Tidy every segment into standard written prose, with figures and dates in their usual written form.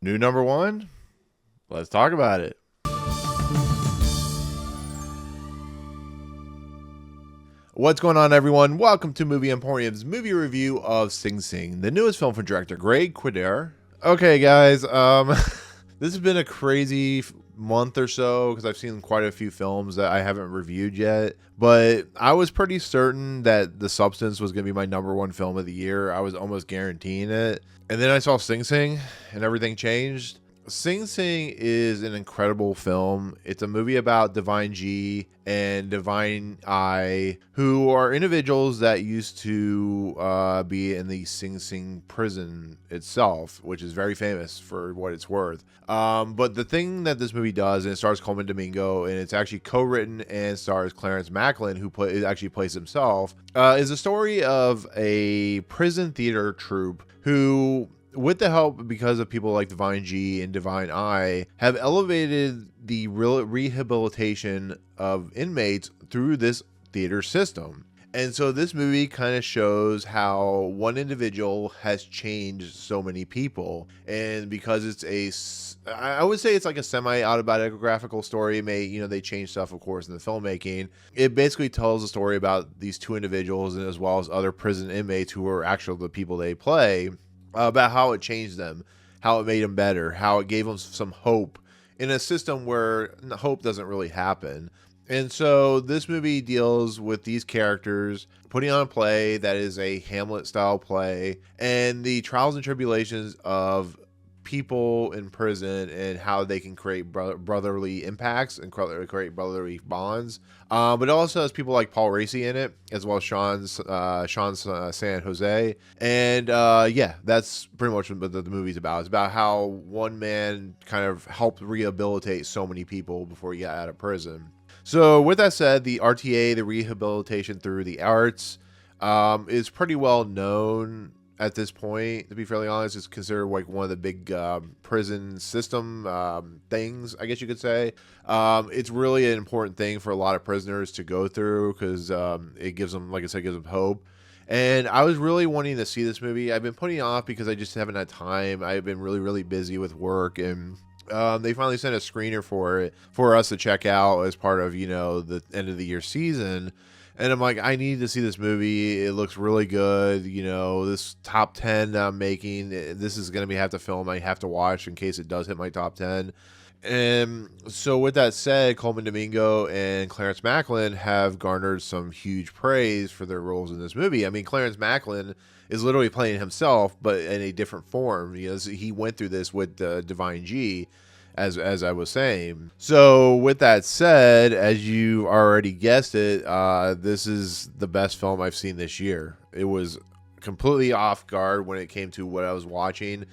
New number one? Let's talk about it. What's going on, everyone? Welcome to Movie Emporium's movie review of Sing Sing, the newest film from director Kwedar. Okay, guys, this has been a crazy month or so because I've seen quite a few films that I haven't reviewed yet, but I was pretty certain that The Substance was going to be my number one film of the year. I was almost guaranteeing it. And then I saw Sing Sing and everything changed. Sing Sing is an incredible film. It's a movie about Divine G and Divine I, who are individuals that used to be in the Sing Sing prison itself, which is very famous for what it's worth. But the thing that this movie does, and it stars Colman Domingo, and it's actually co-written and stars Clarence Maclin, who actually plays himself, is a story of a prison theater troupe who, with the help because of people like Divine G and Divine I, have elevated the rehabilitation of inmates through this theater system. And so this movie kind of shows how one individual has changed so many people. And because I would say it's like a semi-autobiographical story. They change stuff, of course, in the filmmaking. It basically tells a story about these two individuals, and as well as other prison inmates who are actually the people they play, about how it changed them, how it made them better, how it gave them some hope in a system where hope doesn't really happen. And so this movie deals with these characters putting on a play that is a Hamlet-style play, and the trials and tribulations of people in prison and how they can create brotherly impacts and create brotherly bonds. But it also has people like Paul Raci in it, as well as Sean San Jose. And yeah, that's pretty much what the movie's about. It's about how one man kind of helped rehabilitate so many people before he got out of prison. So with that said, the RTA, the rehabilitation through the arts, is pretty well known at this point. To be fairly honest, it's considered like one of the big prison system things, I guess you could say. It's really an important thing for a lot of prisoners to go through because it gives them, like I said, gives them hope. And I was really wanting to see this movie. I've been putting it off because I just haven't had time. I've been really, really busy with work, and they finally sent a screener for it for us to check out as part of, the end of the year season. And I'm like, I need to see this movie. It looks really good. This top 10 that I'm making, this is going to have to film. I have to watch in case it does hit my top 10. And so with that said, Colman Domingo and Clarence Maclin have garnered some huge praise for their roles in this movie. I mean, Clarence Maclin is literally playing himself, but in a different form. He went through this with Divine G, as I was saying. So with that said, as you already guessed it, this is the best film I've seen this year. It was completely off guard when it came to what I was watching.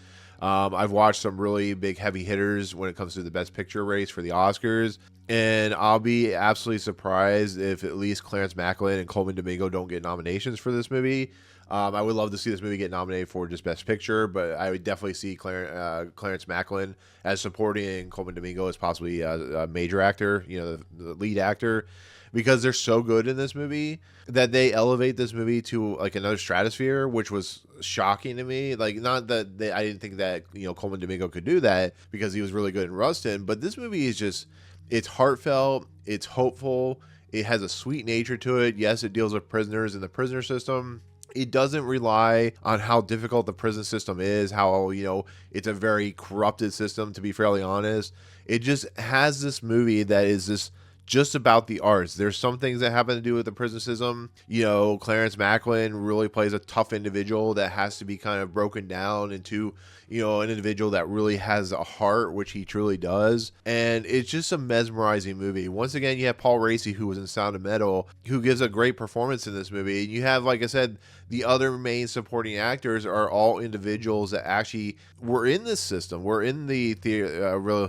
I've watched some really big heavy hitters when it comes to the Best Picture race for the Oscars, and I'll be absolutely surprised if at least Clarence Maclin and Colman Domingo don't get nominations for this movie. I would love to see this movie get nominated for just Best Picture, but I would definitely see Clarence Maclin as supporting and Colman Domingo as possibly a major actor, the lead actor, because they're so good in this movie that they elevate this movie to like another stratosphere, which was shocking to me. Like, not that I didn't think that Colman Domingo could do that because he was really good in Rustin, but this movie is just, it's heartfelt, it's hopeful, it has a sweet nature to it. Yes, it deals with prisoners in the prisoner system. It doesn't rely on how difficult the prison system is, how, it's a very corrupted system, to be fairly honest. It just has this movie that is just about the arts. There's some things that happen to do with the prison system. Clarence Maclin really plays a tough individual that has to be kind of broken down into, an individual that really has a heart, which he truly does. And it's just a mesmerizing movie. Once again, you have Paul Raci, who was in Sound of Metal, who gives a great performance in this movie. And you have, like I said, the other main supporting actors are all individuals that actually were in this system, were in the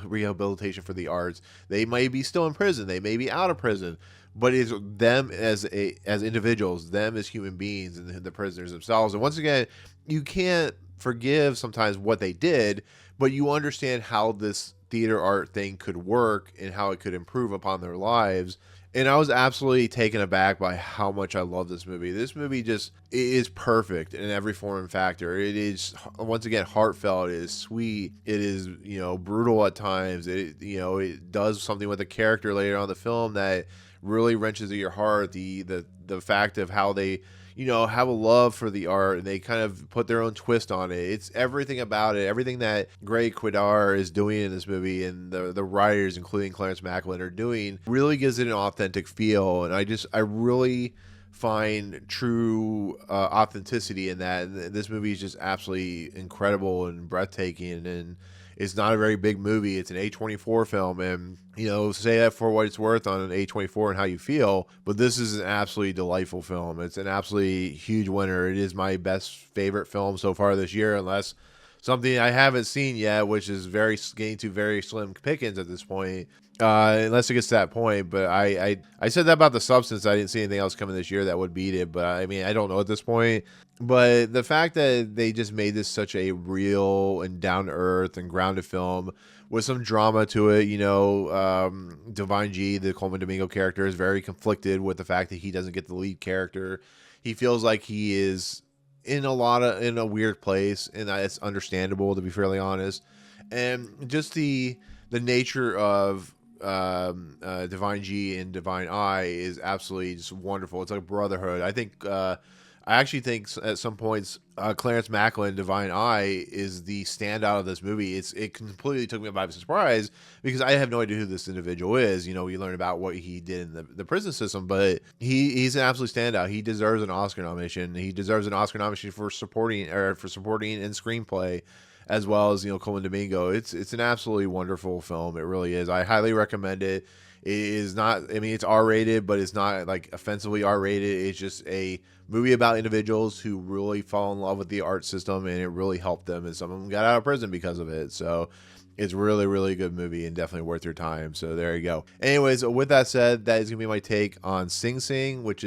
rehabilitation for the arts. They may be still in prison. They may be out of prison. But it's them as individuals, them as human beings, and the prisoners themselves. And once again, you can't forgive sometimes what they did, but you understand how this theater art thing could work and how it could improve upon their lives. And I was absolutely taken aback by how much I love this movie. This movie just it is perfect in every form and factor. It is, once again, heartfelt. It is sweet. It is, brutal at times. It does something with the character later on in the film that really wrenches at your heart. The fact of how they have a love for the art, and they kind of put their own twist on it. It's everything about it, everything that Greg Kwedar is doing in this movie, and the writers, including Clarence Maclin, are doing, really gives it an authentic feel. And I really find true authenticity in that. And this movie is just absolutely incredible and breathtaking, and it's not a very big movie. It's an A24 film, and say that for what it's worth on an A24 and how you feel, but this is an absolutely delightful film. It's an absolutely huge winner. It is my best favorite film so far this year, unless something I haven't seen yet, which is getting to very slim pickings at this point. Unless it gets to that point. But I said that about The Substance. I didn't see anything else coming this year that would beat it. But I mean, I don't know at this point. But the fact that they just made this such a real and down to earth and grounded film with some drama to it, Divine G, the Colman Domingo character, is very conflicted with the fact that he doesn't get the lead character. He feels like he is in a weird place, and it's understandable, to be fairly honest. And just the nature of Divine G and Divine I is absolutely just wonderful. It's like a brotherhood. I actually think at some points Clarence Maclin, Divine I, is the standout of this movie. It completely took me by surprise because I have no idea who this individual is. You learn about what he did in the prison system, but he's an absolute standout. He deserves an Oscar nomination. He deserves an Oscar nomination for supporting and screenplay, as well as Colman Domingo. It's an absolutely wonderful film. It really is. I highly recommend it. It is not, I mean, it's R-rated, but it's not like offensively R-rated. It's just a movie about individuals who really fall in love with the art system, and it really helped them, and some of them got out of prison because of it. So it's really, really good movie and definitely worth your time. So there you go. Anyways, with that said, that is going to be my take on Sing Sing, which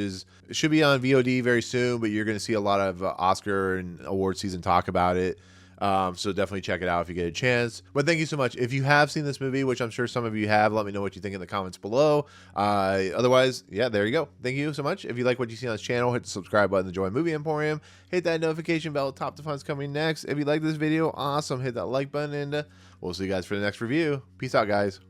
should be on VOD very soon, but you're going to see a lot of Oscar and award season talk about it. So definitely check it out if you get a chance. But thank you so much. If you have seen this movie, which I'm sure some of you have, let me know what you think in the comments below. Otherwise, yeah, there you go. Thank you so much. If you like what you see on this channel, hit the subscribe button to join Movie Emporium. Hit that notification bell. Top to fun's coming next. If you like this video, awesome. Hit that like button, and we'll see you guys for the next review. Peace out, guys.